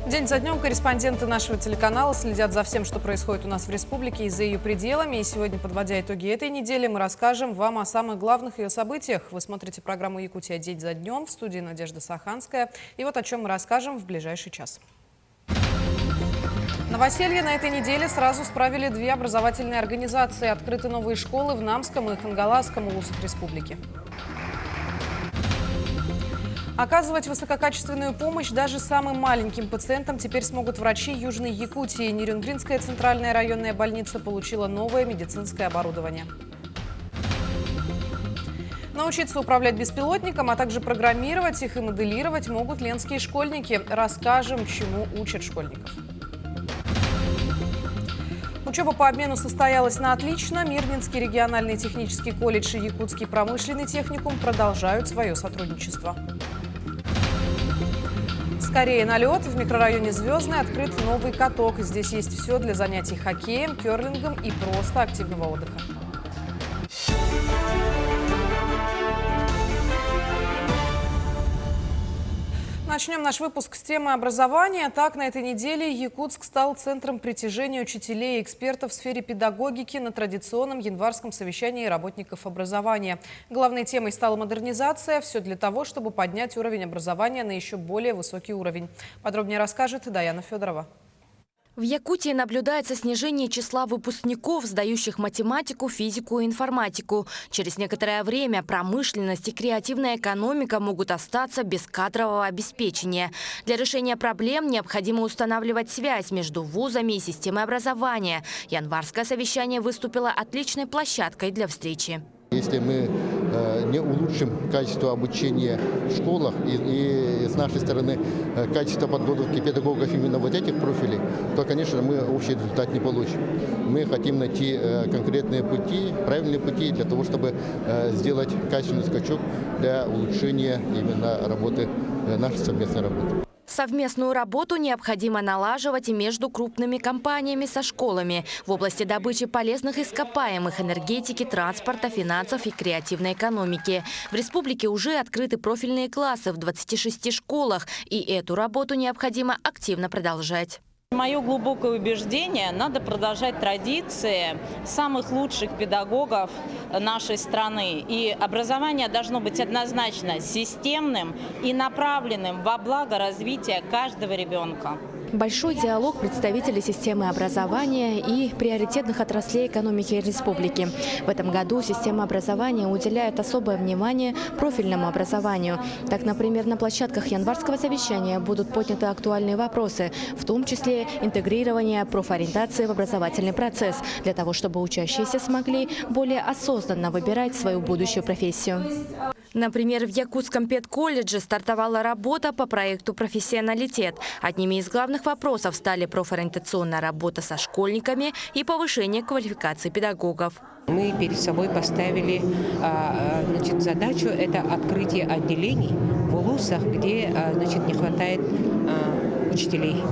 День за днем корреспонденты нашего телеканала следят за всем, что происходит у нас в республике и за ее пределами. И сегодня, подводя итоги этой недели, мы расскажем вам о самых главных ее событиях. Вы смотрите программу «Якутия. День за днем», в студии Надежда Саханская. И вот о чем мы расскажем в ближайший час. Новоселье на этой неделе сразу справили две образовательные организации. Открыты новые школы в Намском и Хангаласском улусах республики. Оказывать высококачественную помощь даже самым маленьким пациентам теперь смогут врачи Южной Якутии. Нерюнгринская центральная районная больница получила новое медицинское оборудование. Научиться управлять беспилотником, а также программировать их и моделировать могут ленские школьники. Расскажем, чему учат школьников. Учеба по обмену состоялась на отлично. Мирнинский региональный технический колледж и Якутский промышленный техникум продолжают свое сотрудничество. Скорее на лед. В микрорайоне Звездный открыт новый каток. Здесь есть все для занятий хоккеем, керлингом и просто активного отдыха. Начнем наш выпуск с темы образования. Так, на этой неделе Якутск стал центром притяжения учителей и экспертов в сфере педагогики на традиционном январском совещании работников образования. Главной темой стала модернизация. Все для того, чтобы поднять уровень образования на еще более высокий уровень. Подробнее расскажет Даяна Федорова. В Якутии наблюдается снижение числа выпускников, сдающих математику, физику и информатику. Через некоторое время промышленность и креативная экономика могут остаться без кадрового обеспечения. Для решения проблем необходимо устанавливать связь между вузами и системой образования. Январское совещание выступило отличной площадкой для встречи. Если мы не улучшим качество обучения в школах и с нашей стороны качество подготовки педагогов именно вот этих профилей, то, конечно, мы общий результат не получим. Мы хотим найти конкретные пути, правильные пути для того, чтобы сделать качественный скачок для улучшения именно работы, нашей совместной работы. Совместную работу необходимо налаживать и между крупными компаниями со школами в области добычи полезных ископаемых, энергетики, транспорта, финансов и креативной экономики. В республике уже открыты профильные классы в 26 школах, и эту работу необходимо активно продолжать. Мое глубокое убеждение, надо продолжать традиции самых лучших педагогов нашей страны. И образование должно быть однозначно системным и направленным во благо развития каждого ребенка. Большой диалог представителей системы образования и приоритетных отраслей экономики республики. В этом году система образования уделяет особое внимание профильному образованию. Так, например, на площадках январского совещания будут подняты актуальные вопросы, в том числе интегрирование профориентации в образовательный процесс, для того, чтобы учащиеся смогли более осознанно выбирать свою будущую профессию. Например, в Якутском педколледже стартовала работа по проекту «Профессионалитет». Одними из главных вопросов стали профориентационная работа со школьниками и повышение квалификации педагогов. Мы перед собой поставили задачу – это открытие отделений в улусах, где не хватает учителей.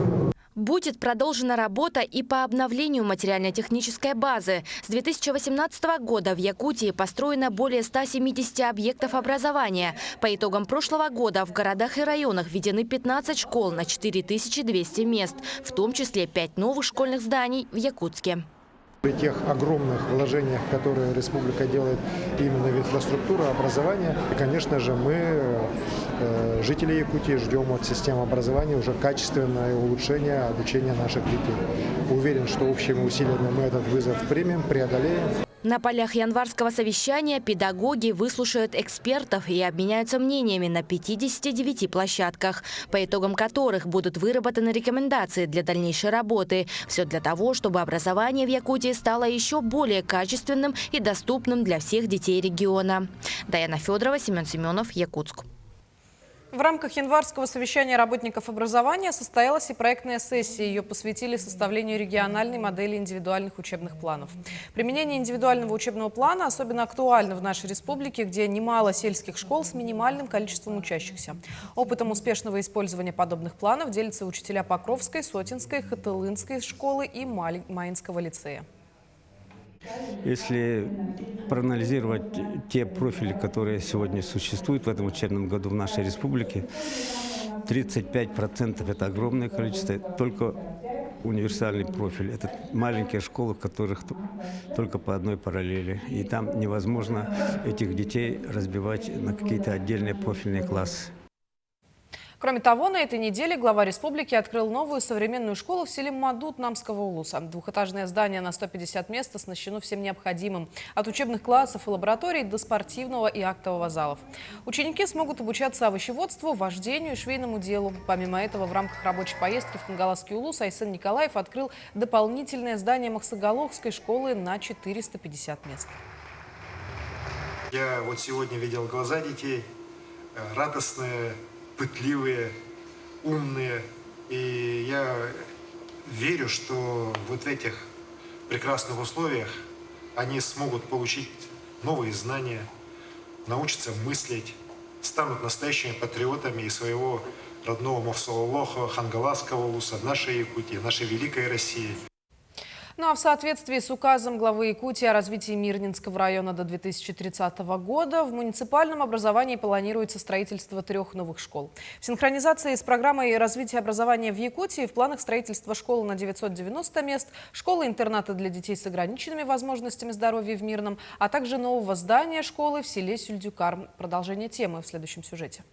Будет продолжена работа и по обновлению материально-технической базы. С 2018 года в Якутии построено более 170 объектов образования. По итогам прошлого года в городах и районах введены 15 школ на 4200 мест, в том числе 5 новых школьных зданий в Якутске. При тех огромных вложениях, которые республика делает именно в инфраструктуру образования, и, конечно же, мы, жители Якутии, ждем от системы образования уже качественное улучшение обучения наших детей. Уверен, что общими усилиями мы этот вызов примем, преодолеем. На полях январского совещания педагоги выслушают экспертов и обменяются мнениями на 59 площадках, по итогам которых будут выработаны рекомендации для дальнейшей работы. Все для того, чтобы образование в Якутии стало еще более качественным и доступным для всех детей региона. Даяна Федорова, Семен Семенов, Якутск. В рамках январского совещания работников образования состоялась и проектная сессия. Ее посвятили составлению региональной модели индивидуальных учебных планов. Применение индивидуального учебного плана особенно актуально в нашей республике, где немало сельских школ с минимальным количеством учащихся. Опытом успешного использования подобных планов делятся учителя Покровской, Сотинской, Хатылынской школы и Маинского лицея. Если проанализировать те профили, которые сегодня существуют в этом учебном году в нашей республике, 35% это огромное количество, только универсальный профиль. Это маленькие школы, в которых только по одной параллели. И там невозможно этих детей разбивать на какие-то отдельные профильные классы. Кроме того, на этой неделе глава республики открыл новую современную школу в селе Мадут Намского улуса. Двухэтажное здание на 150 мест оснащено всем необходимым. От учебных классов и лабораторий до спортивного и актового залов. Ученики смогут обучаться овощеводству, вождению и швейному делу. Помимо этого, в рамках рабочей поездки в Кангаласский улус Айсен Николаев открыл дополнительное здание Махсагалохской школы на 450 мест. Я вот сегодня видел глаза детей, радостные, пытливые, умные. И я верю, что вот в этих прекрасных условиях они смогут получить новые знания, научатся мыслить, станут настоящими патриотами и своего родного Махсагалоха, Хангаласского улуса, нашей Якутии, нашей великой России. Ну а в соответствии с указом главы Якутии о развитии Мирнинского района до 2030 года в муниципальном образовании планируется строительство 3 новых школ. В синхронизации с программой развития образования в Якутии в планах строительства школы на 990 мест, школы-интерната для детей с ограниченными возможностями здоровья в Мирном, а также нового здания школы в селе Сюльдюкар. Продолжение темы в следующем сюжете.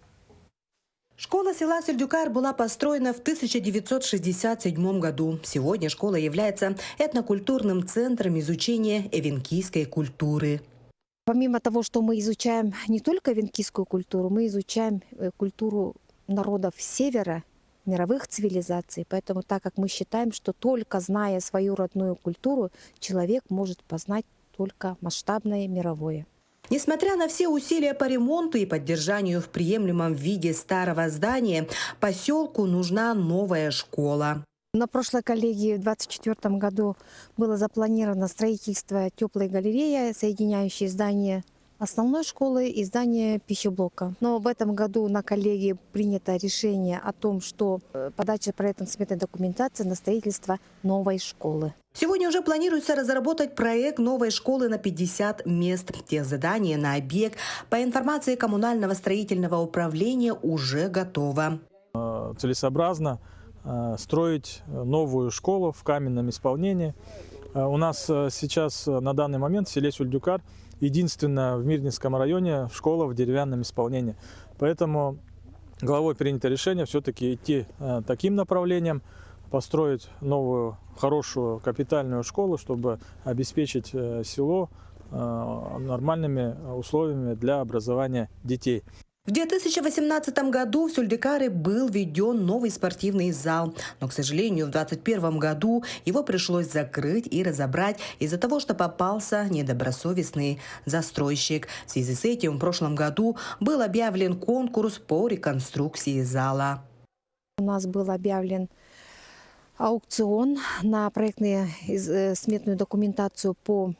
Школа села Сюльдюкар была построена в 1967 году. Сегодня школа является этнокультурным центром изучения эвенкийской культуры. Помимо того, что мы изучаем не только эвенкийскую культуру, мы изучаем культуру народов Севера, мировых цивилизаций. Поэтому, так как мы считаем, что только зная свою родную культуру, человек может познать только масштабное мировое. Несмотря на все усилия по ремонту и поддержанию в приемлемом виде старого здания, поселку нужна новая школа. На прошлой коллегии в 2024 году было запланировано строительство теплой галереи, соединяющей здание основной школы и здание пищеблока. Но в этом году на коллегии принято решение о том, что подача проектно-сметной документации на строительство новой школы. Сегодня уже планируется разработать проект новой школы на 50 мест. Техзадание на объект, по информации коммунального строительного управления, уже готово. Целесообразно строить новую школу в каменном исполнении. У нас сейчас на данный момент в селе Сюльдюкар единственная в Мирнинском районе школа в деревянном исполнении. Поэтому главой принято решение все-таки идти таким направлением, построить новую, хорошую, капитальную школу, чтобы обеспечить село нормальными условиями для образования детей. В 2018 году в Сюльдюкаре был введен новый спортивный зал, но, к сожалению, в 2021 году его пришлось закрыть и разобрать из-за того, что попался недобросовестный застройщик. В связи с этим в прошлом году был объявлен конкурс по реконструкции зала. У нас был объявлен аукцион на проектную сметную документацию по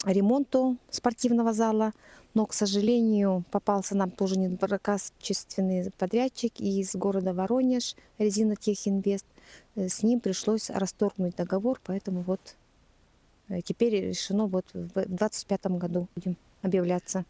ремонту спортивного зала, но, к сожалению, попался нам тоже недоброкачественный подрядчик из города Воронеж, Резинотехинвест. С ним пришлось расторгнуть договор, поэтому вот теперь решено в 2025 году будем объявляться.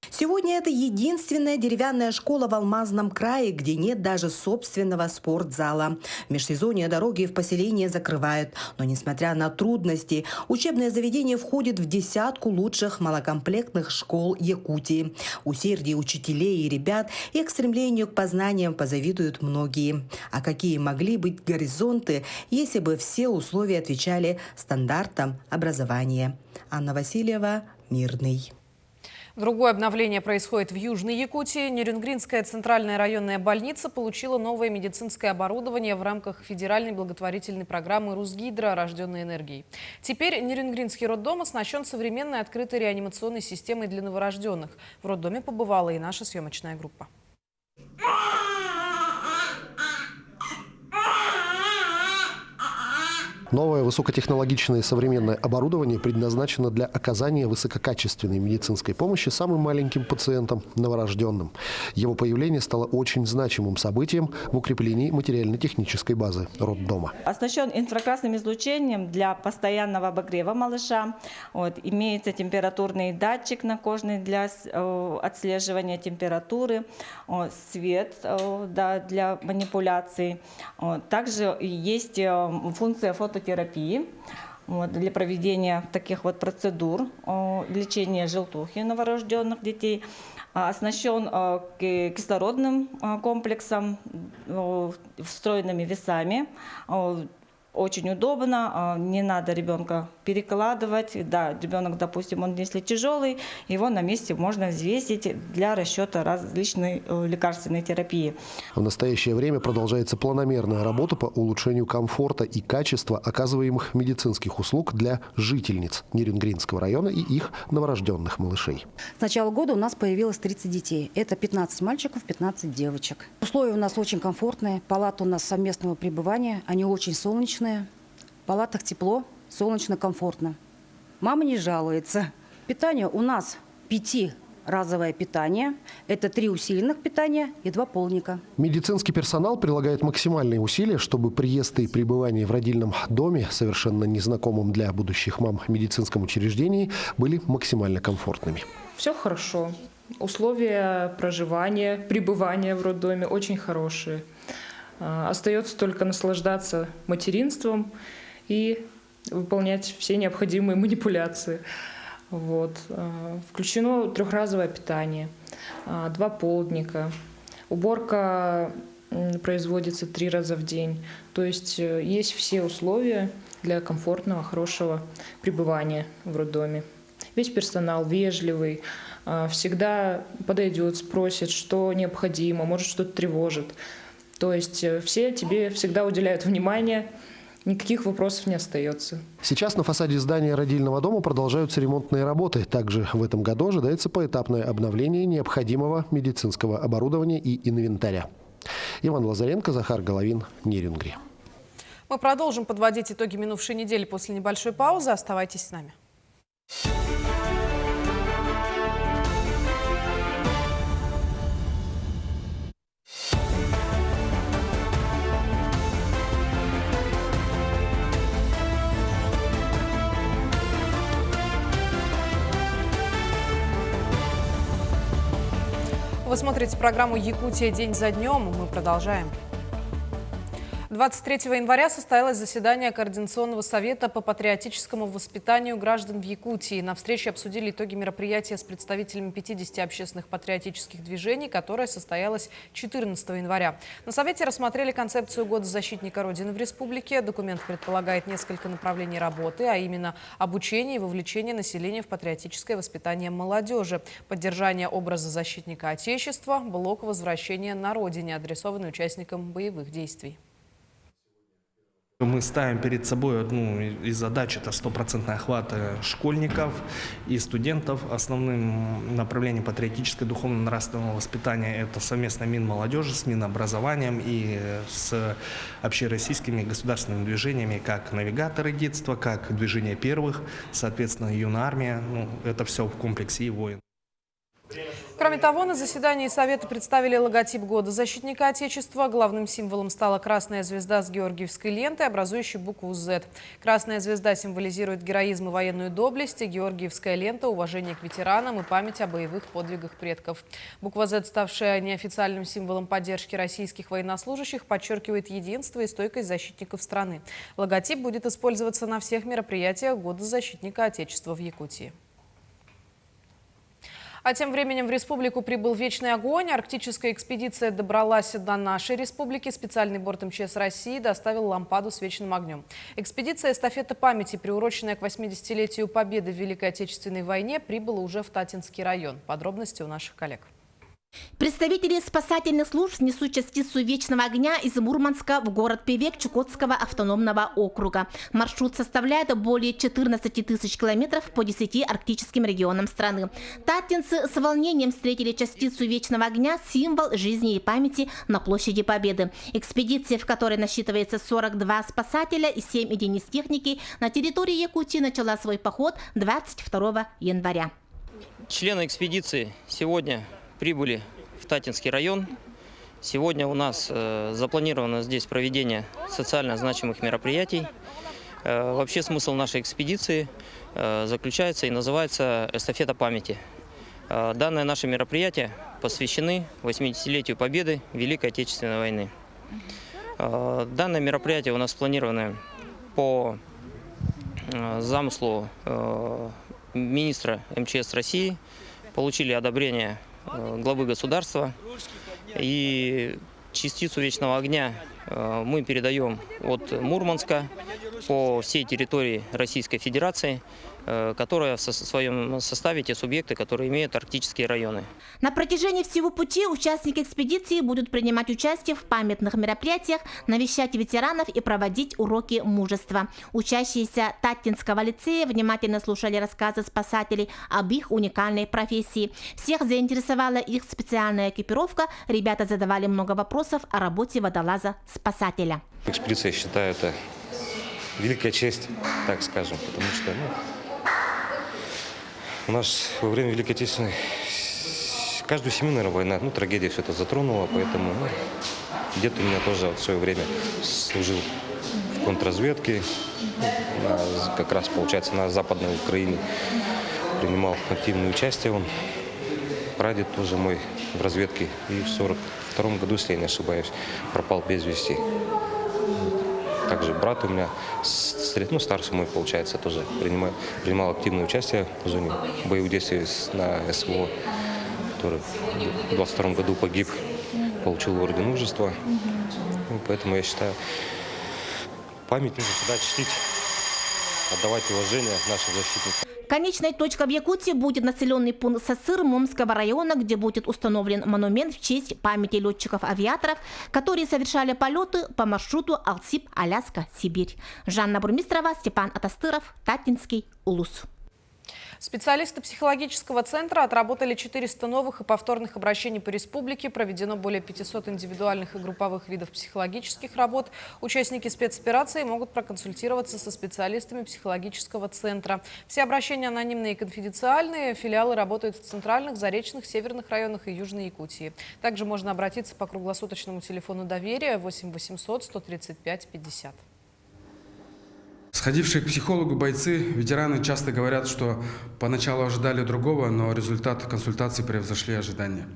Сегодня это единственная деревянная школа в Алмазном крае, где нет даже собственного спортзала. В межсезонье дороги в поселение закрывают. Но, несмотря на трудности, учебное заведение входит в десятку лучших малокомплектных школ Якутии. Усердие учителей и ребят и к стремлению к познаниям позавидуют многие. А какие могли быть горизонты, если бы все условия отвечали стандартам образования? Анна Васильева, Мирный. Другое обновление происходит в Южной Якутии. Нерюнгринская центральная районная больница получила новое медицинское оборудование в рамках федеральной благотворительной программы «Русгидро. Рожденной энергией». Теперь Нерюнгринский роддом оснащен современной открытой реанимационной системой для новорожденных. В роддоме побывала и наша съемочная группа. Новое высокотехнологичное современное оборудование предназначено для оказания высококачественной медицинской помощи самым маленьким пациентам, новорожденным. Его появление стало очень значимым событием в укреплении материально-технической базы роддома. Оснащен инфракрасным излучением для постоянного обогрева малыша. Имеется температурный датчик накожный для отслеживания температуры, свет для манипуляций. Также есть функция фототерапии для проведения таких вот процедур, лечения желтухи новорожденных детей. Оснащен кислородным комплексом, встроенными весами. Очень удобно, не надо ребенка перекладывать. Да, ребенок, допустим, он если тяжелый, его на месте можно взвесить для расчета различной лекарственной терапии. В настоящее время продолжается планомерная работа по улучшению комфорта и качества оказываемых медицинских услуг для жительниц Ниренгринского района и их новорожденных малышей. С начала года у нас появилось 30 детей. Это 15 мальчиков, 15 девочек. Условия у нас очень комфортные. Палаты у нас совместного пребывания, они очень солнечные. В палатах тепло, солнечно, комфортно. Мама не жалуется. Питание у нас 5-разовое питание. Это 3 усиленных питания и 2 полника. Медицинский персонал прилагает максимальные усилия, чтобы приезд и пребывание в родильном доме, совершенно незнакомом для будущих мам медицинском учреждении, были максимально комфортными. Все хорошо. Условия проживания, пребывания в роддоме очень хорошие. Остается только наслаждаться материнством и выполнять все необходимые манипуляции. Включено 3-разовое питание, 2 полдника. Уборка производится 3 раза в день. То есть есть все условия для комфортного, хорошего пребывания в роддоме. Весь персонал вежливый, всегда подойдет, спросит, что необходимо, может, что-то тревожит. То есть все тебе всегда уделяют внимание, никаких вопросов не остается. Сейчас на фасаде здания родильного дома продолжаются ремонтные работы. Также в этом году ожидается поэтапное обновление необходимого медицинского оборудования и инвентаря. Иван Лазаренко, Захар Головин, Нирингри. Мы продолжим подводить итоги минувшей недели после небольшой паузы. Оставайтесь с нами. Вы смотрите программу «Якутия. День за днем». Мы продолжаем. 23 января состоялось заседание Координационного совета по патриотическому воспитанию граждан в Якутии. На встрече обсудили итоги мероприятия с представителями 50 общественных патриотических движений, которое состоялось 14 января. На совете рассмотрели концепцию Года защитника Родины в республике. Документ предполагает несколько направлений работы, а именно обучение и вовлечение населения в патриотическое воспитание молодежи, поддержание образа защитника Отечества, блок возвращения на родине, адресованный участникам боевых действий. Мы ставим перед собой одну из задач – это 100% охват школьников и студентов. Основным направлением патриотического духовно-нравственного воспитания – это совместно Минмолодежи с Минобразованием и с общероссийскими государственными движениями, как «Навигаторы детства», как «Движение первых», соответственно, «Юная армия». Это все в комплексе и «Воин». Кроме того, на заседании Совета представили логотип Года защитника Отечества. Главным символом стала красная звезда с георгиевской лентой, образующей букву «Z». Красная звезда символизирует героизм и военную доблесть, и георгиевская лента – уважение к ветеранам и память о боевых подвигах предков. Буква «Z», ставшая неофициальным символом поддержки российских военнослужащих, подчеркивает единство и стойкость защитников страны. Логотип будет использоваться на всех мероприятиях Года защитника Отечества в Якутии. А тем временем в республику прибыл вечный огонь. Арктическая экспедиция добралась до нашей республики. Специальный борт МЧС России доставил лампаду с вечным огнем. Экспедиция «Эстафета памяти», приуроченная к 80-летию Победы в Великой Отечественной войне, прибыла уже в Татинский район. Подробности у наших коллег. Представители спасательных служб несут частицу вечного огня из Мурманска в город Певек Чукотского автономного округа. Маршрут составляет более 14 тысяч километров по 10 арктическим регионам страны. Татинцы с волнением встретили частицу вечного огня, символ жизни и памяти, на площади Победы. Экспедиция, в которой насчитывается 42 спасателя и 7 единиц техники, на территории Якутии начала свой поход 22 января. Члены экспедиции сегодня прибыли в Татинский район. Сегодня у нас запланировано здесь проведение социально значимых мероприятий. Вообще смысл нашей экспедиции заключается и называется «Эстафета памяти». Данное наше мероприятие посвящены 80-летию победы Великой Отечественной войны. Данное мероприятие у нас спланировано по замыслу министра МЧС России. Получили одобрение главы государства, и частицу вечного огня мы передаем от Мурманска по всей территории Российской Федерации, которая в своем составе те субъекты, которые имеют арктические районы. На протяжении всего пути участники экспедиции будут принимать участие в памятных мероприятиях, навещать ветеранов и проводить уроки мужества. Учащиеся Татинского лицея внимательно слушали рассказы спасателей об их уникальной профессии. Всех заинтересовала их специальная экипировка. Ребята задавали много вопросов о работе водолаза-спасателя. Экспедиция, я считаю, это великая честь, так скажем, потому что у нас во время Великой Отечественной каждую семью, наверное, война, трагедия все это затронула, поэтому дед у меня тоже в свое время служил в контрразведке, как раз, получается, на Западной Украине принимал активное участие. Он, прадед тоже мой в разведке, и в 1942 году, если я не ошибаюсь, пропал без вести. Также брат у меня, старший мой, получается, тоже принимал активное участие в зоне боевых действий на СВО, который в 1922 году погиб, получил орден мужества. Поэтому я считаю, память нужно всегда чтить, отдавать уважение нашим защитникам. Конечной точкой в Якутии будет населенный пункт Сасыр Момского района, где будет установлен монумент в честь памяти летчиков-авиаторов, которые совершали полеты по маршруту Алсиб, Аляска, Сибирь. Жанна Бурмистрова, Степан Атастыров, Татинский улус. Специалисты психологического центра отработали 400 новых и повторных обращений по республике. Проведено более 500 индивидуальных и групповых видов психологических работ. Участники спецоперации могут проконсультироваться со специалистами психологического центра. Все обращения анонимные и конфиденциальные. Филиалы работают в центральных, заречных, северных районах и Южной Якутии. Также можно обратиться по круглосуточному телефону доверия 8 800 135 50. Сходившие к психологу бойцы, ветераны часто говорят, что поначалу ожидали другого, но результаты консультаций превзошли ожидания.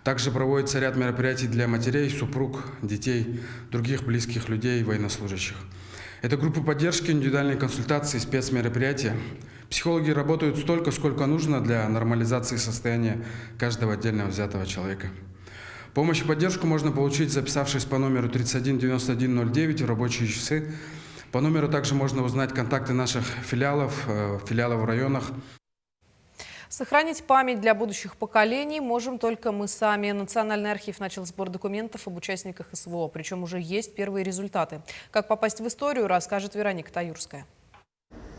Также проводится ряд мероприятий для матерей, супруг, детей, других близких людей, военнослужащих. Это группы поддержки, индивидуальные консультации, спецмероприятия. Психологи работают столько, сколько нужно для нормализации состояния каждого отдельно взятого человека. Помощь и поддержку можно получить, записавшись по номеру 31 91 09 в рабочие часы. По номеру также можно узнать контакты наших филиалов в районах. Сохранить память для будущих поколений можем только мы сами. Национальный архив начал сбор документов об участниках СВО. Причем уже есть первые результаты. Как попасть в историю, расскажет Вероника Таюрская.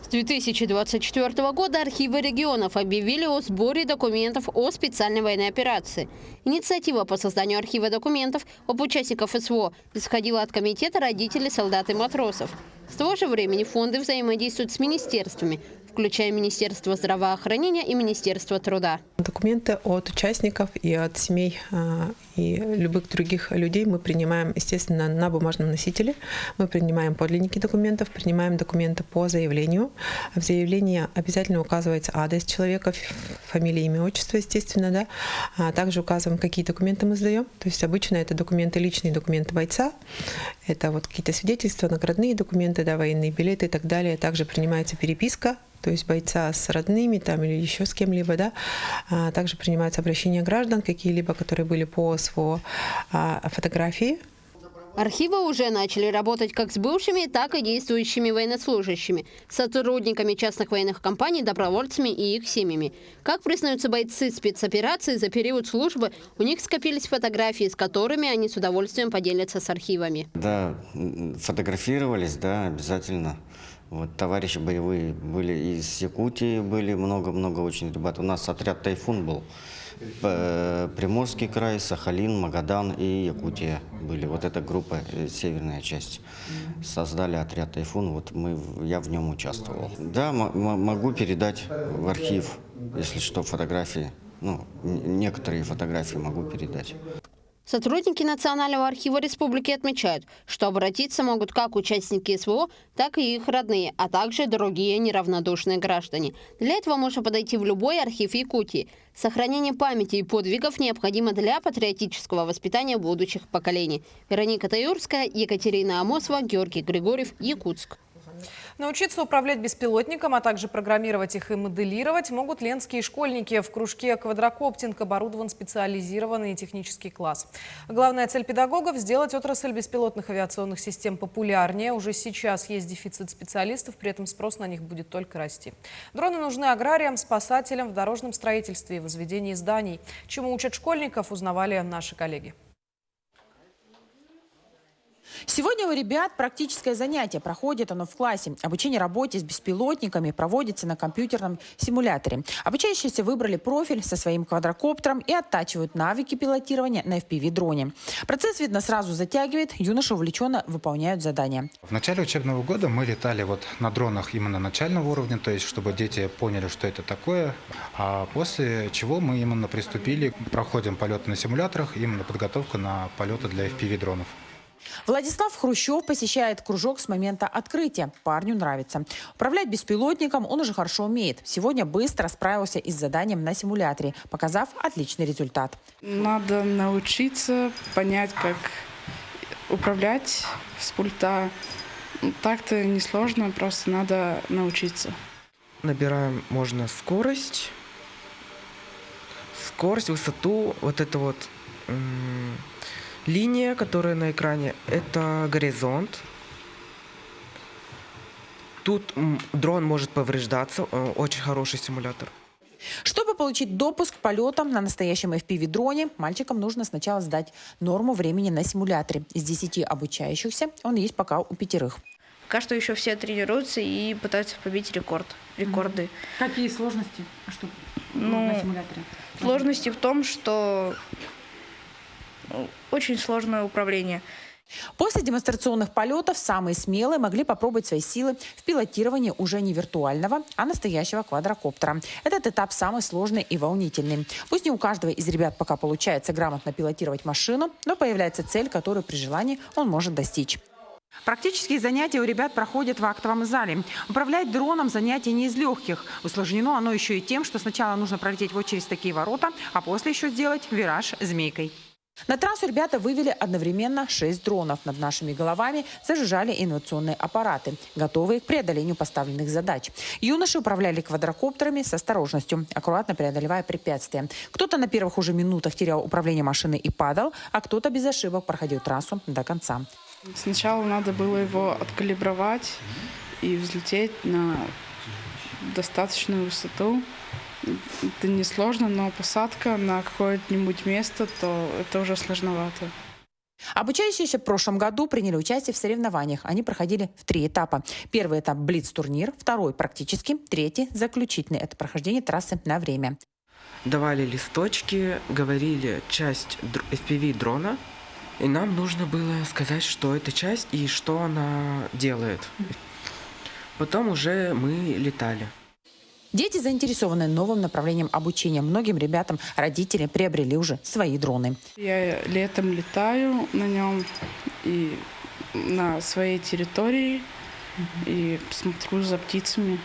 С 2024 года архивы регионов объявили о сборе документов о специальной военной операции. Инициатива по созданию архива документов об участниках СВО исходила от комитета родителей солдат и матросов. С того же времени фонды взаимодействуют с министерствами, включая Министерство здравоохранения и Министерство труда. Документы от участников и от семей и любых других людей мы принимаем, естественно, на бумажном носителе. Мы принимаем подлинники документов, принимаем документы по заявлению. В заявлении обязательно указывается адрес человека, фамилия, имя, отчество, естественно, да. Также указываем, какие документы мы сдаем. То есть обычно это документы, личные документы бойца. Это вот какие-то свидетельства, наградные документы, да, военные билеты и так далее. Также принимается переписка, то есть бойца с родными там, или еще с кем-либо. Да. Также принимаются обращения граждан, какие-либо, которые были по СВО, фотографии. Архивы уже начали работать как с бывшими, так и действующими военнослужащими, сотрудниками частных военных компаний, добровольцами и их семьями. Как признаются бойцы спецоперации, за период службы у них скопились фотографии, с которыми они с удовольствием поделятся с архивами. Да, фотографировались, да, обязательно. Вот, товарищи боевые были из Якутии, были много-много очень ребят. У нас отряд «Тайфун» был. Приморский край, Сахалин, Магадан и Якутия были. Вот эта группа, северная часть. Создали отряд «Тайфун», вот я в нем участвовал. Да, могу передать в архив, если что, фотографии. Ну, некоторые фотографии могу передать. Сотрудники Национального архива республики отмечают, что обратиться могут как участники СВО, так и их родные, а также другие неравнодушные граждане. Для этого можно подойти в любой архив Якутии. Сохранение памяти и подвигов необходимо для патриотического воспитания будущих поколений. Вероника Таюрская, Екатерина Амосова, Георгий Григорьев, Якутск. Научиться управлять беспилотником, а также программировать их и моделировать могут ленские школьники. В кружке «Квадрокоптинг» оборудован специализированный технический класс. Главная цель педагогов – сделать отрасль беспилотных авиационных систем популярнее. Уже сейчас есть дефицит специалистов, при этом спрос на них будет только расти. Дроны нужны аграриям, спасателям в дорожном строительстве и возведении зданий. Чему учат школьников, узнавали наши коллеги. Сегодня у ребят практическое занятие. Проходит оно в классе. Обучение работе с беспилотниками проводится на компьютерном симуляторе. Обучающиеся выбрали профиль со своим квадрокоптером и оттачивают навыки пилотирования на FPV-дроне. Процесс, видно, сразу затягивает. Юноши увлеченно выполняют задания. В начале учебного года мы летали на дронах именно начального уровня, то есть чтобы дети поняли, что это такое. А после чего мы именно приступили, проходим полеты на симуляторах, именно подготовку на полеты для FPV-дронов. Владислав Хрущев посещает кружок с момента открытия. Парню нравится. Управлять беспилотником он уже хорошо умеет. Сегодня быстро справился и с заданием на симуляторе, показав отличный результат. Надо научиться понять, как управлять с пульта. Так-то несложно, просто надо научиться. Набираем можно скорость, высоту, вот это вот... Линия, которая на экране, это горизонт. Тут дрон может повреждаться, очень хороший симулятор. Чтобы получить допуск к полетам на настоящем FPV-дроне, мальчикам нужно сначала сдать норму времени на симуляторе. Из 10 обучающихся он есть пока у 5. Пока что еще все тренируются и пытаются побить рекорды. Какие сложности на симуляторе? Сложности в том, что очень сложное управление. После демонстрационных полетов самые смелые могли попробовать свои силы в пилотировании уже не виртуального, а настоящего квадрокоптера. Этот этап самый сложный и волнительный. Пусть не у каждого из ребят пока получается грамотно пилотировать машину, но появляется цель, которую при желании он может достичь. Практические занятия у ребят проходят в актовом зале. Управлять дроном занятие не из легких. Усложнено оно еще и тем, что сначала нужно пролететь вот через такие ворота, а после еще сделать вираж змейкой. На трассу ребята вывели одновременно 6 дронов. Над нашими головами зажужжали инновационные аппараты, готовые к преодолению поставленных задач. Юноши управляли квадрокоптерами с осторожностью, аккуратно преодолевая препятствия. Кто-то на первых уже минутах терял управление машиной и падал, а кто-то без ошибок проходил трассу до конца. Сначала надо было его откалибровать и взлететь на достаточную высоту. Это несложно, но посадка на какое-нибудь место, то это уже сложновато. Обучающиеся в прошлом году приняли участие в соревнованиях. Они проходили в 3 этапа. Первый этап – блиц-турнир, второй – практический, третий – заключительный. Это прохождение трассы на время. Давали листочки, говорили часть FPV-дрона, и нам нужно было сказать, что это часть и что она делает. Потом уже мы летали. Дети заинтересованы новым направлением обучения. Многим ребятам родители приобрели уже свои дроны. Я летом летаю на нем и на своей территории и смотрю за птицами.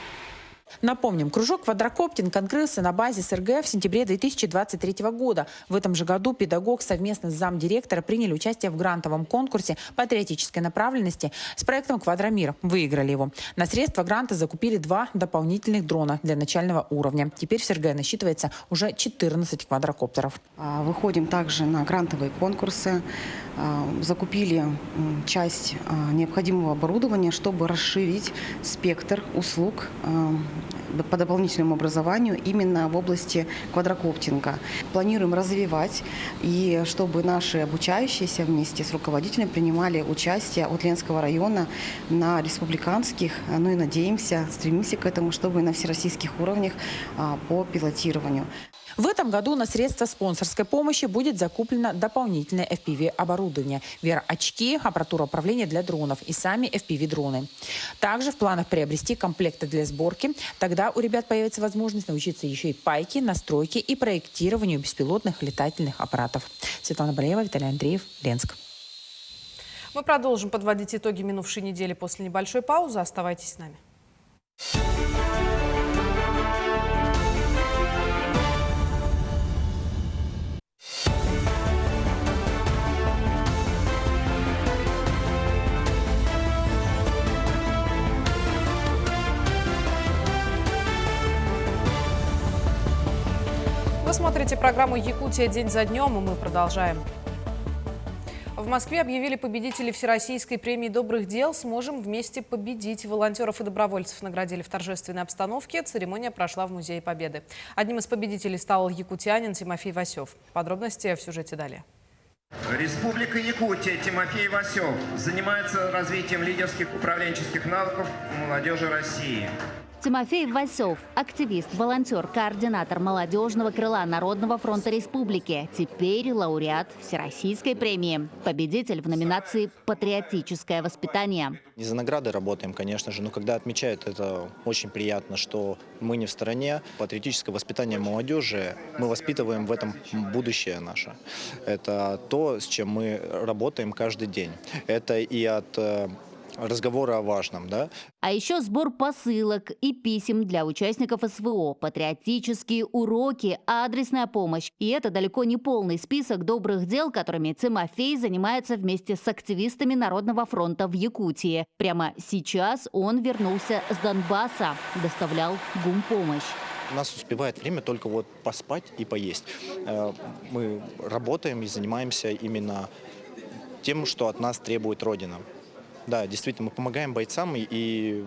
Напомним, кружок «Квадрокоптинг» открылся на базе СРГ в сентябре 2023 года. В этом же году педагог совместно с замдиректора приняли участие в грантовом конкурсе патриотической направленности с проектом «Квадромир». Выиграли его. На средства гранта закупили 2 дополнительных дрона для начального уровня. Теперь в СРГ насчитывается уже 14 квадрокоптеров. Выходим также на грантовые конкурсы. Закупили часть необходимого оборудования, чтобы расширить спектр услуг по дополнительному образованию именно в области квадрокоптинга. Планируем развивать, и чтобы наши обучающиеся вместе с руководителем принимали участие от Ленского района на республиканских, ну и надеемся, стремимся к этому, чтобы на всероссийских уровнях по пилотированию. В этом году на средства спонсорской помощи будет закуплено дополнительное FPV-оборудование, VR-очки, аппаратура управления для дронов и сами FPV-дроны. Также в планах приобрести комплекты для сборки. Тогда у ребят появится возможность научиться еще и пайке, настройке и проектированию беспилотных летательных аппаратов. Светлана Болеева, Виталий Андреев, Ленск. Мы продолжим подводить итоги минувшей недели после небольшой паузы. Оставайтесь с нами. Вы смотрите программу «Якутия. День за днем», и мы продолжаем. В Москве объявили победителей Всероссийской премии добрых дел «Сможем вместе победить». Волонтеров и добровольцев наградили в торжественной обстановке. Церемония прошла в Музее Победы. Одним из победителей стал якутянин Тимофей Васев. Подробности в сюжете далее. Республика Якутия. Тимофей Васев занимается развитием лидерских управленческих навыков молодежи России. Тимофей Васев – активист, волонтер, координатор молодежного крыла Народного фронта Республики. Теперь лауреат Всероссийской премии. Победитель в номинации «Патриотическое воспитание». Не за награды работаем, конечно же, но когда отмечают, это очень приятно, что мы не в стороне. Патриотическое воспитание молодежи, мы воспитываем в этом будущее наше. Это то, с чем мы работаем каждый день. Это и от разговора о важном, да? А еще сбор посылок и писем для участников СВО, патриотические уроки, адресная помощь. И это далеко не полный список добрых дел, которыми Тимофей занимается вместе с активистами Народного фронта в Якутии. Прямо сейчас он вернулся с Донбасса, доставлял гумпомощь. У нас успевает время только вот поспать и поесть. Мы работаем и занимаемся именно тем, что от нас требует Родина. Да, действительно, мы помогаем бойцам и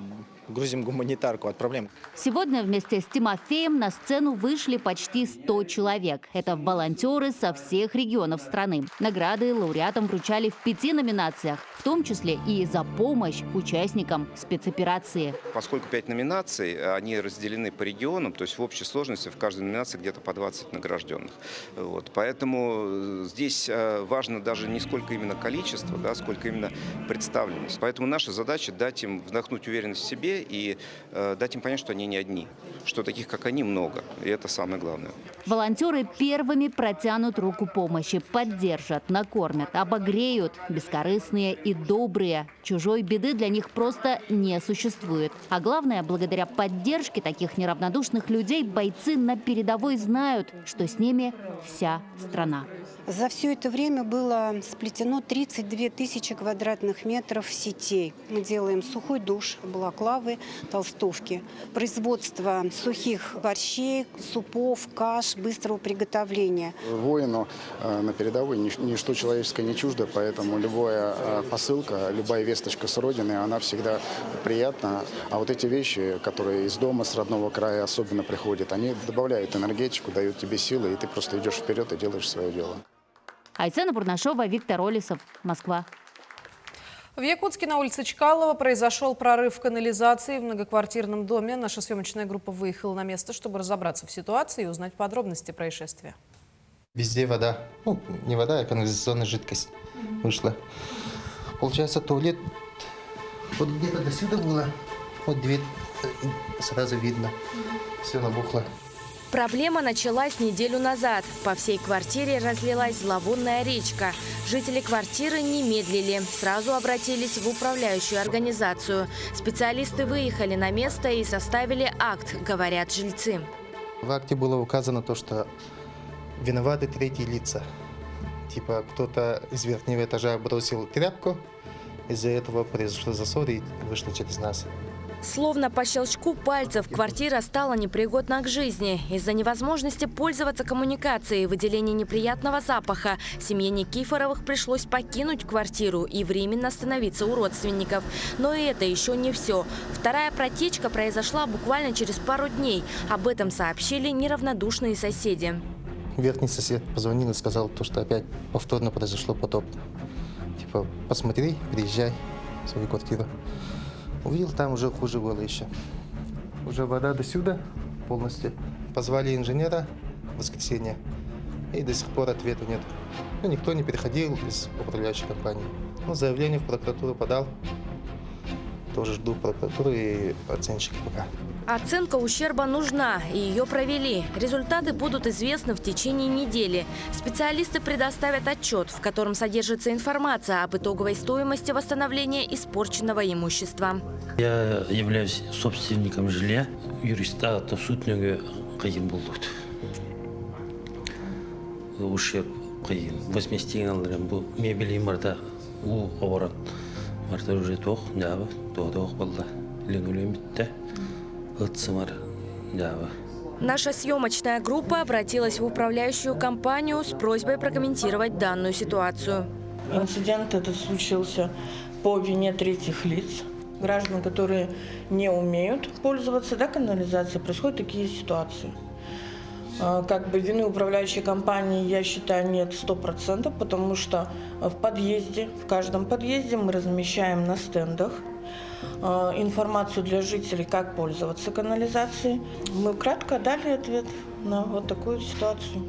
грузим гуманитарку, отправляем. Сегодня вместе с Тимофеем на сцену вышли почти 100 человек. Это волонтеры со всех регионов страны. Награды лауреатам вручали в 5 номинациях, в том числе и за помощь участникам спецоперации. Поскольку 5 номинаций, они разделены по регионам, то есть в общей сложности в каждой номинации где-то по 20 награжденных. Вот. Поэтому здесь важно даже не сколько именно количество, да, сколько именно представленность. Поэтому наша задача дать им вдохнуть уверенность в себе и дать им понять, что они не одни, что таких, как они, много. И это самое главное. Волонтеры первыми протянут руку помощи, поддержат, накормят, обогреют. Бескорыстные и добрые. Чужой беды для них просто не существует. А главное, благодаря поддержке таких неравнодушных людей бойцы на передовой знают, что с ними вся страна. За все это время было сплетено 32 тысячи квадратных метров сетей. Мы делаем сухой душ, балаклавы, толстовки. Производство сухих борщей, супов, каш, быстрого приготовления. Воину на передовой ничто человеческое не чуждо, поэтому любая посылка, любая весточка с родины, она всегда приятна. А вот эти вещи, которые из дома, с родного края особенно приходят, они добавляют энергетику, дают тебе силы, и ты просто идешь вперед и делаешь свое дело. Айсена Бурнашова, Виктор Олесов, Москва. В Якутске на улице Чкалова произошел прорыв канализации в многоквартирном доме. Наша съемочная группа выехала на место, чтобы разобраться в ситуации и узнать подробности происшествия. Везде вода. Ну, не вода, а канализационная жидкость вышла. Получается, туалет вот где-то до сюда было. Вот дверь сразу видно. Все набухло. Проблема началась неделю назад. По всей квартире разлилась зловонная речка. Жители квартиры не медлили. Сразу обратились в управляющую организацию. Специалисты выехали на место и составили акт, говорят жильцы. В акте было указано то, что виноваты третьи лица. Типа кто-то из верхнего этажа бросил тряпку, из-за этого произошел засор и вышло через нас. Словно по щелчку пальцев квартира стала непригодна к жизни. Из-за невозможности пользоваться коммуникацией и выделения неприятного запаха семье Никифоровых пришлось покинуть квартиру и временно остановиться у родственников. Но и это еще не все. Вторая протечка произошла буквально через пару дней. Об этом сообщили неравнодушные соседи. Верхний сосед позвонил и сказал, что опять повторно произошло потоп. Типа, посмотри, приезжай в свою квартиру. Увидел, там уже хуже было еще. Уже вода до сюда полностью. Позвали инженера в воскресенье, и до сих пор ответа нет. Ну, никто не переходил из управляющей компании. Ну, заявление в прокуратуру подал. Тоже жду прокуратуры и оценщика пока. Оценка ущерба нужна, и ее провели. Результаты будут известны в течение недели. Специалисты предоставят отчет, в котором содержится информация об итоговой стоимости восстановления испорченного имущества. Я являюсь собственником жилья. Юриста то сутнеге кайын болдут. Ущерб кайын. Возместить алырым бу мебели марда у оборот. Марда уже тох, нябы, тох болда. Ленулем битте. Наша съемочная группа обратилась в управляющую компанию с просьбой прокомментировать данную ситуацию. Инцидент этот случился по вине третьих лиц. Граждан, которые не умеют пользоваться канализацией, происходят такие ситуации. Как бы вины управляющей компании, я считаю, нет 100%, потому что в каждом подъезде мы размещаем на стендах информацию для жителей, как пользоваться канализацией. Мы кратко дали ответ на вот такую ситуацию.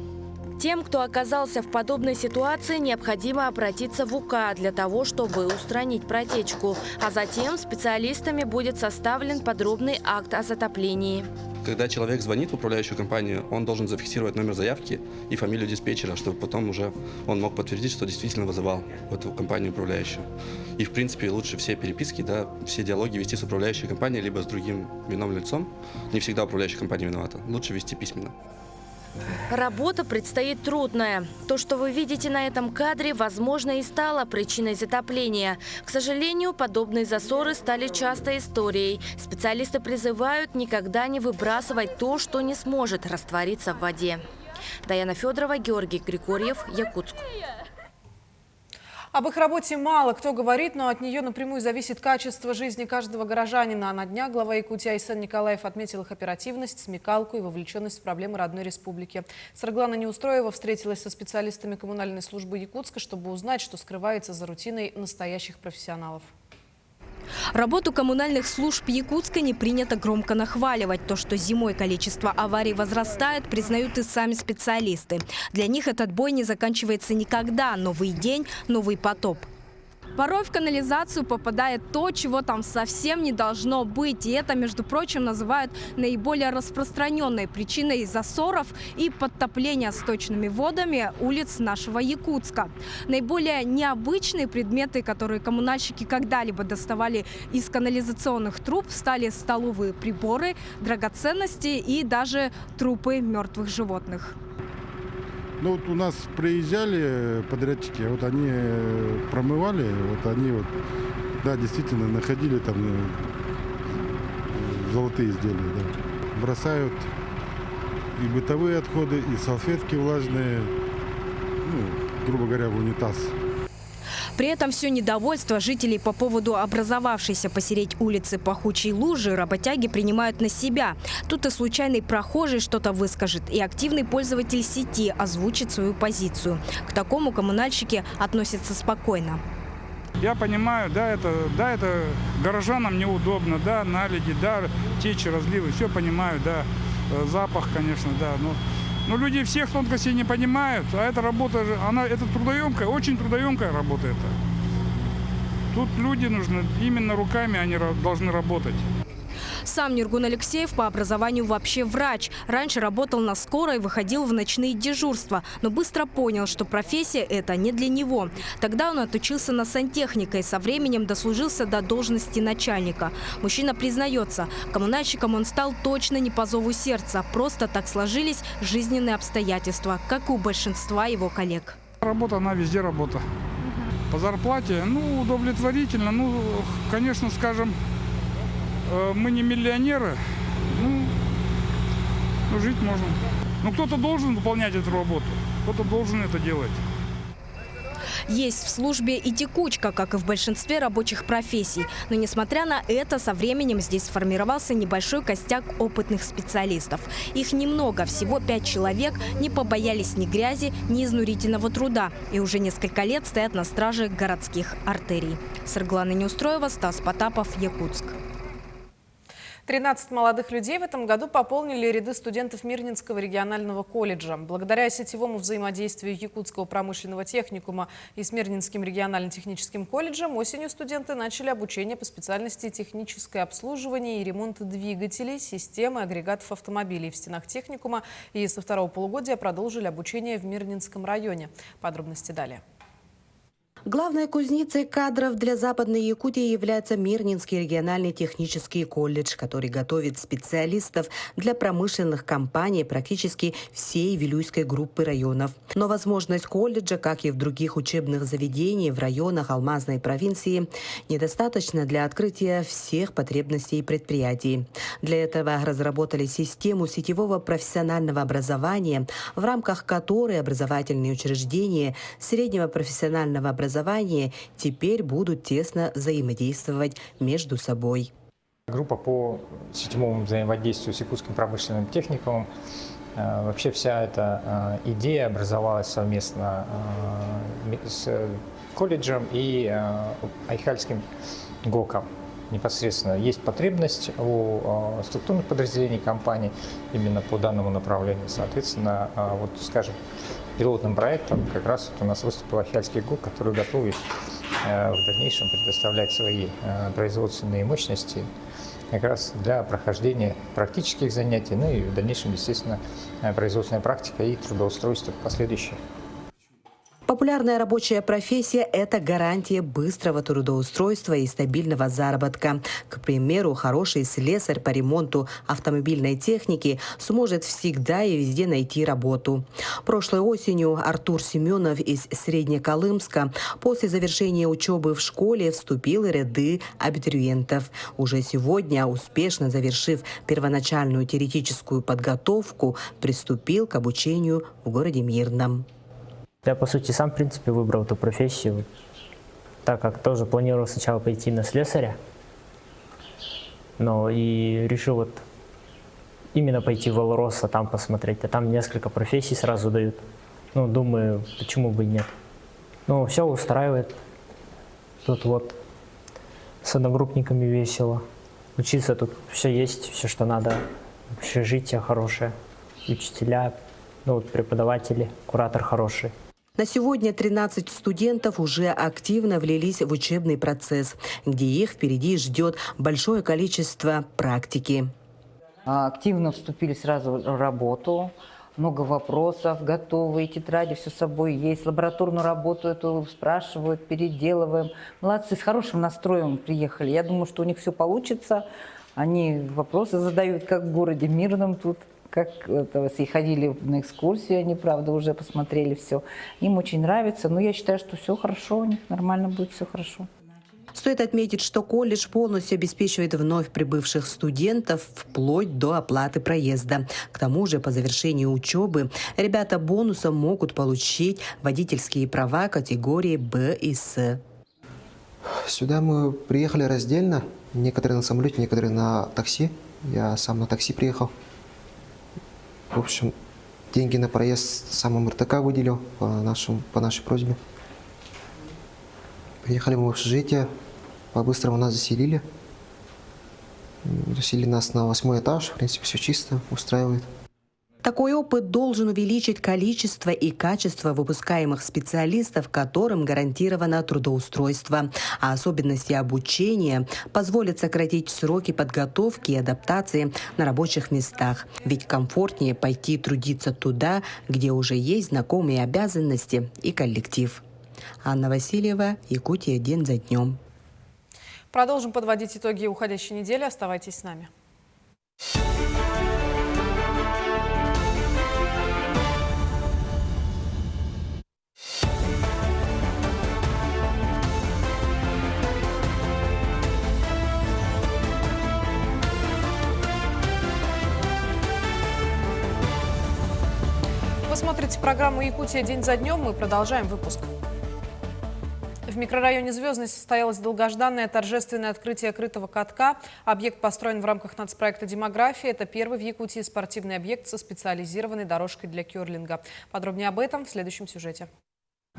Тем, кто оказался в подобной ситуации, необходимо обратиться в УК для того, чтобы устранить протечку. А затем специалистами будет составлен подробный акт о затоплении. Когда человек звонит в управляющую компанию, он должен зафиксировать номер заявки и фамилию диспетчера, чтобы потом уже он мог подтвердить, что действительно вызывал в эту компанию управляющую. И, в принципе, лучше все переписки, все диалоги вести с управляющей компанией, либо с другим виновным лицом. Не всегда управляющая компания виновата. Лучше вести письменно. Работа предстоит трудная. То, что вы видите на этом кадре, возможно, и стало причиной затопления. К сожалению, подобные засоры стали частой историей. Специалисты призывают никогда не выбрасывать то, что не сможет раствориться в воде. Даяна Федорова, Георгий Григорьев, Якутск. Об их работе мало кто говорит, но от нее напрямую зависит качество жизни каждого горожанина. На днях глава Якутии Айсен Николаев отметил их оперативность, смекалку и вовлеченность в проблемы родной республики. Сарглана Неустроева встретилась со специалистами коммунальной службы Якутска, чтобы узнать, что скрывается за рутиной настоящих профессионалов. Работу коммунальных служб Якутска не принято громко нахваливать. То, что зимой количество аварий возрастает, признают и сами специалисты. Для них этот бой не заканчивается никогда. Новый день, новый потоп. Порой в канализацию попадает то, чего там совсем не должно быть. И это, между прочим, называют наиболее распространенной причиной засоров и подтопления сточными водами улиц нашего Якутска. Наиболее необычные предметы, которые коммунальщики когда-либо доставали из канализационных труб, стали столовые приборы, драгоценности и даже трупы мертвых животных. Ну вот у нас приезжали подрядчики, вот они промывали, вот они да, действительно находили там золотые изделия, да. Бросают и бытовые отходы, и салфетки влажные, грубо говоря, в унитаз. При этом все недовольство жителей по поводу образовавшейся посередине улицы пахучей лужи работяги принимают на себя. Тут и случайный прохожий что-то выскажет, и активный пользователь сети озвучит свою позицию. К такому коммунальщики относятся спокойно. Я понимаю, это горожанам неудобно, да, наледи, да, течи, разливы, все понимаю, да, запах, конечно, да, но люди всех тонкостей не понимают, а эта работа, это трудоемкая, очень трудоемкая работа это. Тут люди нужны именно руками, они должны работать. Сам Нургун Алексеев по образованию вообще врач. Раньше работал на скорой, выходил в ночные дежурства, но быстро понял, что профессия эта не для него. Тогда он отучился на сантехника и со временем дослужился до должности начальника. Мужчина признается, коммунальщиком он стал точно не по зову сердца. Просто так сложились жизненные обстоятельства, как и у большинства его коллег. Работа, она везде работа. По зарплате, удовлетворительно. Конечно, скажем, мы не миллионеры, жить можно. Кто-то должен выполнять эту работу, кто-то должен это делать. Есть в службе и текучка, как и в большинстве рабочих профессий. Но несмотря на это, со временем здесь сформировался небольшой костяк опытных специалистов. Их немного, всего 5 человек, не побоялись ни грязи, ни изнурительного труда. И уже несколько лет стоят на страже городских артерий. Светлана Неустроева, Стас Потапов, Якутск. 13 молодых людей в этом году пополнили ряды студентов Мирнинского регионального колледжа. Благодаря сетевому взаимодействию Якутского промышленного техникума и с Мирнинским регионально-техническим колледжем осенью студенты начали обучение по специальности техническое обслуживание и ремонт двигателей, системы, агрегатов автомобилей в стенах техникума и со второго полугодия продолжили обучение в Мирнинском районе. Подробности далее. Главной кузницей кадров для Западной Якутии является Мирнинский региональный технический колледж, который готовит специалистов для промышленных компаний практически всей Вилюйской группы районов. Но возможность колледжа, как и в других учебных заведениях в районах Алмазной провинции, недостаточно для открытия всех потребностей предприятий. Для этого разработали систему сетевого профессионального образования, в рамках которой образовательные учреждения среднего профессионального образования теперь будут тесно взаимодействовать между собой. Группа по сетевому взаимодействию с Якутским промышленным техникумом. Вообще вся эта идея образовалась совместно с колледжем и Айхальским ГОКом. Непосредственно есть потребность у структурных подразделений компании именно по данному направлению. Соответственно, пилотным проектом как раз у нас выступил Айхальский ГОК, который готовит в дальнейшем предоставлять свои производственные мощности как раз для прохождения практических занятий, и в дальнейшем, естественно, производственная практика и трудоустройство последующее. Популярная рабочая профессия – это гарантия быстрого трудоустройства и стабильного заработка. К примеру, хороший слесарь по ремонту автомобильной техники сможет всегда и везде найти работу. Прошлой осенью Артур Семенов из Среднеколымска после завершения учебы в школе вступил в ряды абитуриентов. Уже сегодня, успешно завершив первоначальную теоретическую подготовку, приступил к обучению в городе Мирном. Я, по сути, сам, в принципе, выбрал эту профессию, так как тоже планировал сначала пойти на слесаря, но и решил именно пойти в Алрос, а там посмотреть. А там несколько профессий сразу дают. Думаю, почему бы и нет. Все устраивает. Тут с одногруппниками весело. Учиться тут все есть, все, что надо. Общежитие хорошее, учителя, преподаватели, куратор хороший. На сегодня 13 студентов уже активно влились в учебный процесс, где их впереди ждет большое количество практики. Активно вступили сразу в работу, много вопросов, готовые, тетради все с собой есть, лабораторную работу эту спрашивают, переделываем. Молодцы, с хорошим настроем приехали. Я думаю, что у них все получится. Они вопросы задают, как в городе Мирном тут. И ходили на экскурсию, они, правда, уже посмотрели все. Им очень нравится, но я считаю, что все хорошо у них, нормально будет, все хорошо. Стоит отметить, что колледж полностью обеспечивает вновь прибывших студентов вплоть до оплаты проезда. К тому же, по завершении учебы ребята бонусом могут получить водительские права категории Б и С. Сюда мы приехали раздельно, некоторые на самолете, некоторые на такси. Я сам на такси приехал. В общем, деньги на проезд сам МРТК выделил по нашей просьбе. Приехали мы в общежитие, по-быстрому нас заселили. Заселили нас на 8-й этаж, в принципе, все чисто, устраивает. Такой опыт должен увеличить количество и качество выпускаемых специалистов, которым гарантировано трудоустройство. А особенности обучения позволят сократить сроки подготовки и адаптации на рабочих местах. Ведь комфортнее пойти трудиться туда, где уже есть знакомые обязанности и коллектив. Анна Васильева, Якутия. День за днем. Продолжим подводить итоги уходящей недели. Оставайтесь с нами. Вы смотрите программу «Якутия. День за днем». Мы продолжаем выпуск. В микрорайоне Звездный состоялось долгожданное торжественное открытие крытого катка. Объект построен в рамках нацпроекта «Демография». Это первый в Якутии спортивный объект со специализированной дорожкой для керлинга. Подробнее об этом в следующем сюжете.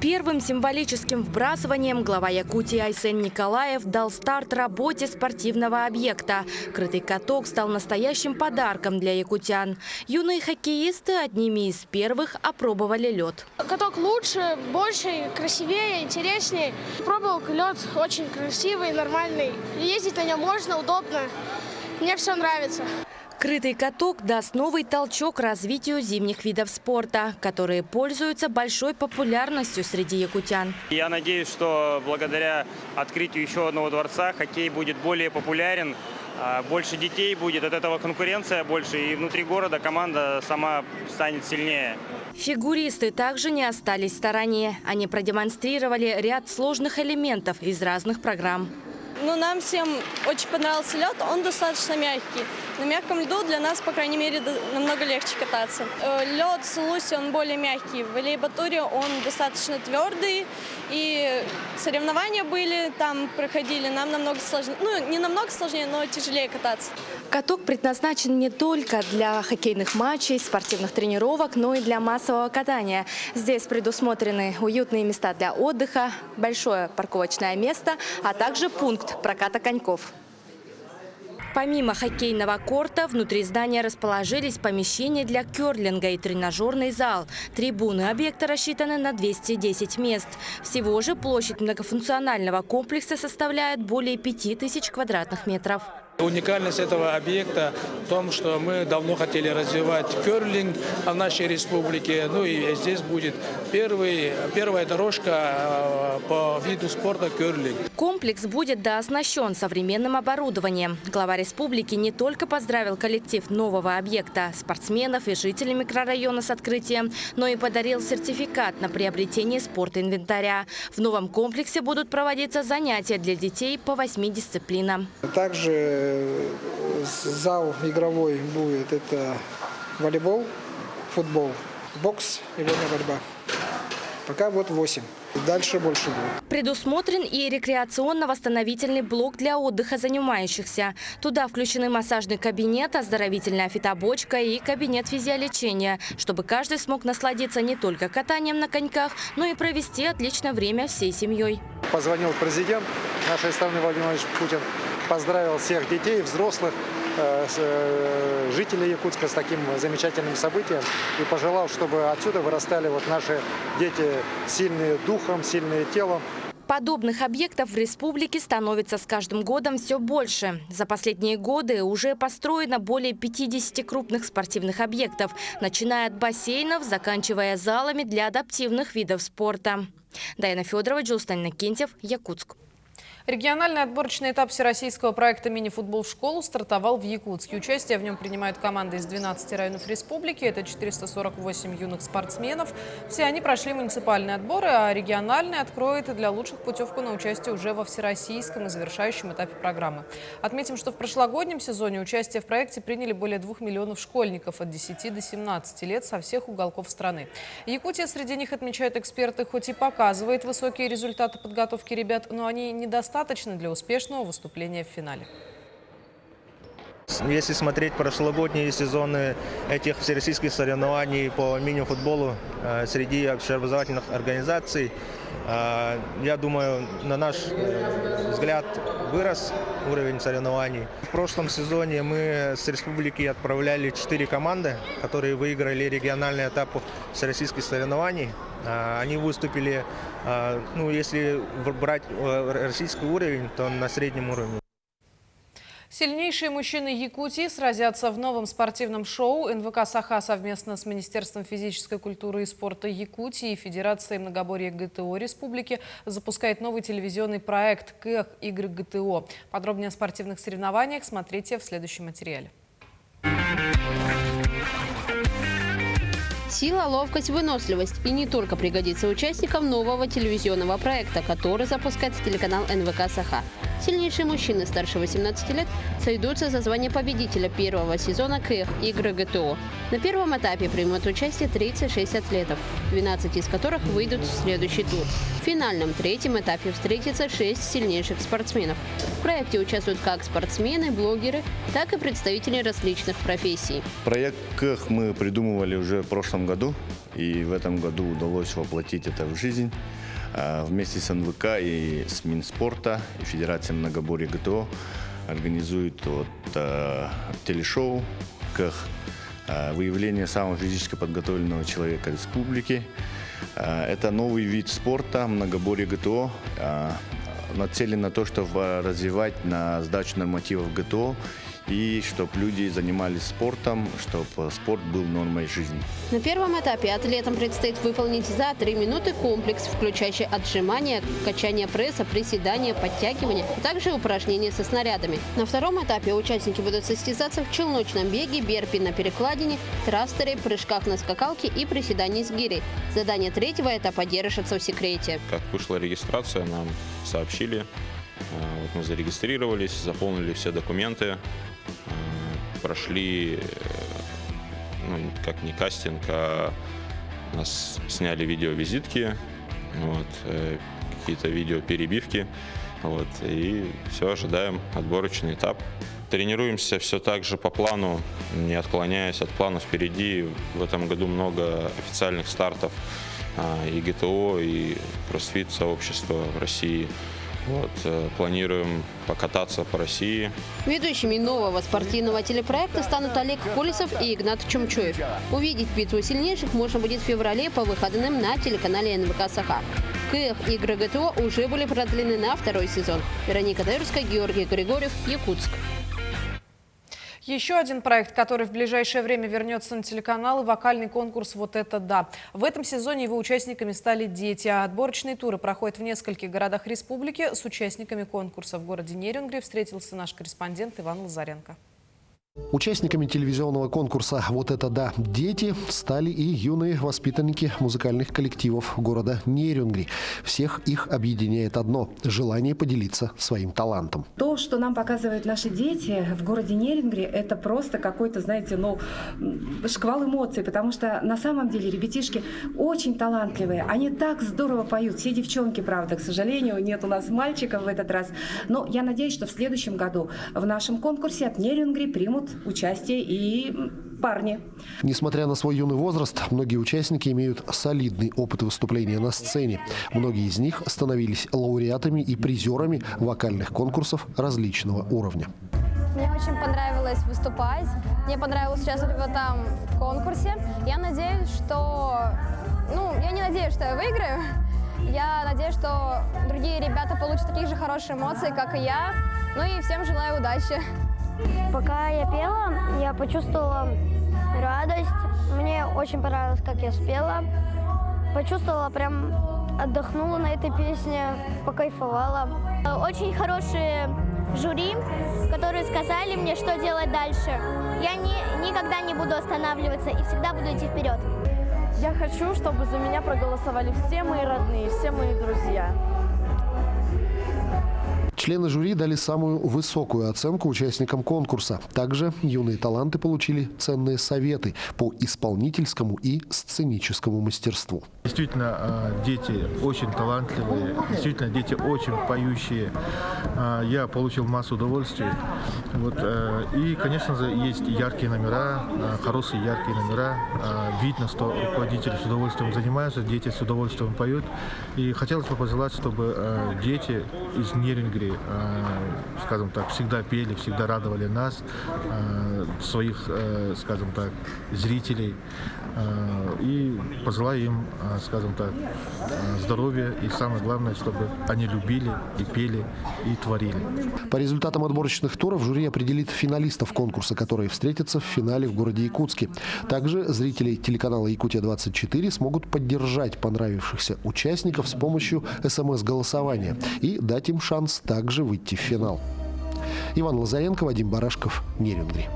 Первым символическим вбрасыванием глава Якутии Айсен Николаев дал старт работе спортивного объекта. Крытый каток стал настоящим подарком для якутян. Юные хоккеисты одними из первых опробовали лед. Каток лучше, больше, красивее, интереснее. Пробовал лед очень красивый, нормальный. Ездить на нем можно, удобно. Мне все нравится. Крытый каток даст новый толчок развитию зимних видов спорта, которые пользуются большой популярностью среди якутян. Я надеюсь, что благодаря открытию еще одного дворца хоккей будет более популярен, больше детей будет, от этого конкуренция больше, и внутри города команда сама станет сильнее. Фигуристы также не остались в стороне. Они продемонстрировали ряд сложных элементов из разных программ. Нам всем очень понравился лед, он достаточно мягкий. На мягком льду для нас, по крайней мере, намного легче кататься. Лед в Сулусе, он более мягкий, в Илей-Батуре он достаточно твердый. И соревнования были, там проходили, нам намного сложнее, не намного сложнее, но тяжелее кататься. Каток предназначен не только для хоккейных матчей, спортивных тренировок, но и для массового катания. Здесь предусмотрены уютные места для отдыха, большое парковочное место, а также пункт проката коньков. Помимо хоккейного корта, внутри здания расположились помещения для керлинга и тренажерный зал. Трибуны объекта рассчитаны на 210 мест. Всего же площадь многофункционального комплекса составляет более 5000 квадратных метров. Уникальность этого объекта в том, что мы давно хотели развивать керлинг в нашей республике. И здесь будет первая дорожка по виду спорта керлинг. Комплекс будет дооснащен современным оборудованием. Глава республики не только поздравил коллектив нового объекта, спортсменов и жителей микрорайона с открытием, но и подарил сертификат на приобретение спортинвентаря. В новом комплексе будут проводиться занятия для детей по 8 дисциплинам. Также зал игровой будет, это волейбол, футбол, бокс и вольная борьба. Пока 8. Дальше больше будет. Предусмотрен и рекреационно-восстановительный блок для отдыха занимающихся. Туда включены массажный кабинет, оздоровительная фитобочка и кабинет физиолечения, чтобы каждый смог насладиться не только катанием на коньках, но и провести отличное время всей семьей. Позвонил президент нашей страны Владимир Владимирович Путин, поздравил всех детей, взрослых, жителей Якутска с таким замечательным событием и пожелал, чтобы отсюда вырастали наши дети сильные духом, сильные телом. Подобных объектов в республике становится с каждым годом все больше. За последние годы уже построено более 50 крупных спортивных объектов, начиная от бассейнов, заканчивая залами для адаптивных видов спорта. Даяна Федорова, Джулстан Накентьев, Якутск. Региональный отборочный этап всероссийского проекта «Мини-футбол в школу» стартовал в Якутске. Участие в нем принимают команды из 12 районов республики. Это 448 юных спортсменов. Все они прошли муниципальные отборы, а региональный откроет и для лучших путевку на участие уже во всероссийском и завершающем этапе программы. Отметим, что в прошлогоднем сезоне участие в проекте приняли более 2 миллионов школьников от 10 до 17 лет со всех уголков страны. Якутия среди них, отмечают эксперты, хоть и показывает высокие результаты подготовки ребят, но они недостаточно для успешного выступления в финале. Если смотреть прошлогодние сезоны этих всероссийских соревнований по мини-футболу среди общеобразовательных организаций, я думаю, на наш взгляд, вырос уровень соревнований. В прошлом сезоне мы с республики отправляли 4 команды, которые выиграли региональный этап всероссийских соревнований. Они выступили, ну, если брать российский уровень, то на среднем уровне. Сильнейшие мужчины Якутии сразятся в новом спортивном шоу. НВК «Саха» совместно с Министерством физической культуры и спорта Якутии и Федерацией многоборья ГТО Республики запускает новый телевизионный проект «КЭХ Игры ГТО». Подробнее о спортивных соревнованиях смотрите в следующем материале. Сила, ловкость, выносливость. И не только пригодится участникам нового телевизионного проекта, который запускает телеканал НВК «Саха». Сильнейшие мужчины старше 18 лет сойдутся за звание победителя первого сезона КЭХ Игры ГТО. На первом этапе примут участие 36 атлетов, 12 из которых выйдут в следующий тур. В финальном третьем этапе встретится 6 сильнейших спортсменов. В проекте участвуют как спортсмены, блогеры, так и представители различных профессий. Проект КЭХ мы придумывали уже в прошлом году, и в этом году удалось воплотить это в жизнь. Вместе с НВК и с Минспорта и Федерацией многоборья ГТО организуют телешоу «КЭХ. Выявление самого физически подготовленного человека республики». Это новый вид спорта, многоборье ГТО, нацелен на то, чтобы развивать на сдачу нормативов ГТО и чтобы люди занимались спортом, чтобы спорт был нормой жизни. На первом этапе атлетам предстоит выполнить за 3 минуты комплекс, включающий отжимания, качание пресса, приседания, подтягивания, а также упражнения со снарядами. На втором этапе участники будут состязаться в челночном беге, берпи на перекладине, трастере, прыжках на скакалке и приседании с гирей. Задания третьего этапа держатся в секрете. Как вышла регистрация, нам сообщили. Мы зарегистрировались, заполнили все документы, прошли, ну, как не кастинг, а нас сняли видеовизитки, какие-то видеоперебивки, и все, ожидаем отборочный этап. Тренируемся все так же по плану, не отклоняясь от плана впереди. В этом году много официальных стартов и ГТО, и кроссфит сообщества в России. Планируем покататься по России. Ведущими нового спортивного телепроекта станут Олег Колесов и Игнат Чумчуев. Увидеть битву сильнейших можно будет в феврале по выходным на телеканале НВК «Саха». КЭХ Игры ГТО уже были продлены на второй сезон. Вероника Таюрская, Георгий Григорьев, Якутск. Еще один проект, который в ближайшее время вернется на телеканал, и вокальный конкурс «Вот это да». В этом сезоне его участниками стали дети, а отборочные туры проходят в нескольких городах республики. С участниками конкурса в городе Нерюнгри встретился наш корреспондент Иван Лазаренко. Участниками телевизионного конкурса «Вот это да, дети» стали и юные воспитанники музыкальных коллективов города Нерюнгри. Всех их объединяет одно – желание поделиться своим талантом. То, что нам показывают наши дети в городе Нерюнгри, это просто какой-то, знаете, шквал эмоций, потому что на самом деле ребятишки очень талантливые. Они так здорово поют, все девчонки, правда, к сожалению, нет у нас мальчиков в этот раз. Но я надеюсь, что в следующем году в нашем конкурсе от Нерюнгри примут участие и парни. Несмотря на свой юный возраст, многие участники имеют солидный опыт выступления на сцене. Многие из них становились лауреатами и призерами вокальных конкурсов различного уровня. Мне очень понравилось выступать. Мне понравилось участвовать в этом конкурсе. Я надеюсь, что... я не надеюсь, что я выиграю. Я надеюсь, что другие ребята получат такие же хорошие эмоции, как и я. И всем желаю удачи. Пока я пела, я почувствовала радость. Мне очень понравилось, как я спела. Почувствовала, прям отдохнула на этой песне, покайфовала. Очень хорошие жюри, которые сказали мне, что делать дальше. Я никогда не буду останавливаться и всегда буду идти вперед. Я хочу, чтобы за меня проголосовали все мои родные, все мои друзья. Члены жюри дали самую высокую оценку участникам конкурса. Также юные таланты получили ценные советы по исполнительскому и сценическому мастерству. Действительно, дети очень талантливые, действительно, дети очень поющие. Я получил массу удовольствия. Вот. И, конечно же, есть яркие номера, хорошие яркие номера. Видно, что руководители с удовольствием занимаются, дети с удовольствием поют. И хотелось бы пожелать, чтобы дети из Нерюнгри, скажем так, всегда пели, всегда радовали нас, своих, скажем так, зрителей. И пожелаю им, скажем так, здоровья и, самое главное, чтобы они любили и пели и творили. По результатам отборочных туров жюри определит финалистов конкурса, которые встретятся в финале в городе Якутске. Также зрители телеканала «Якутия-24» смогут поддержать понравившихся участников с помощью СМС-голосования и дать им шанс также выйти в финал. Иван Лазаренко, Вадим Барашков, Нерюнгри.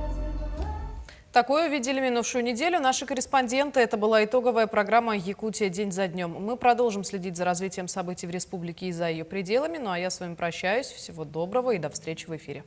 Такое увидели минувшую неделю наши корреспонденты. Это была итоговая программа «Якутия. День за днем». Мы продолжим следить за развитием событий в республике и за ее пределами. Ну а я с вами прощаюсь. Всего доброго и до встречи в эфире.